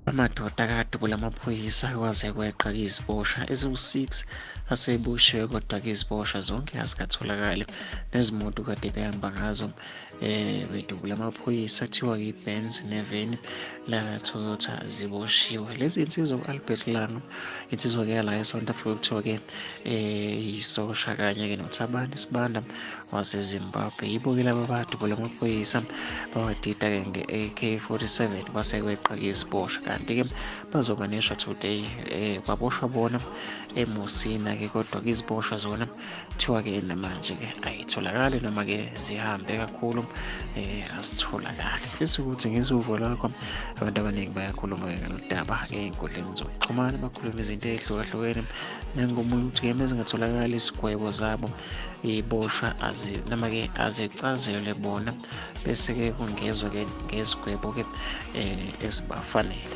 Amadoda namaphoyisa kwaze kweqa iziboshwa eziwu-6 aseboshiwe, kodwa-ke iziboshwa zonke azikatholakali nezimoto kade behamba ngazo amaphoyisa kuthiwa-ke i-Benz neveni la-Toyota ziboshiwe. Lezi insizwa u-Albert Langa, insizwa-ke yala e-South Africa kuthiwa-ke uyisosha, kanye-ke noThabani Sibanda waseZimbabwe. Yibo-ke laba amaphoyisa bawadida-ke nge-AK-47 basekweqa-ke iziboshwa, kanti-ke bazomanishwa today. Baboshwa bona eMusina-ke, kodwa-ke iziboshwa zona kuthiwa-ke namanje-ke ayitholakali noma-ke zihambe kakhulu azitholakali. Fisa ukuthi ngezuvo lakho abantu abaningi bayakhuluma-ke ngalo daba ey'nkundleni zokuxhumana, bakhuluma izinto ey'hlukahlukene nangomunye ukuthi-ke mezingatholakali isigwebo zabo iy'boshwa noma-ke azicazelwe bona bese-ke kungezwe-ke ngezigwebo-ke ezibafanele.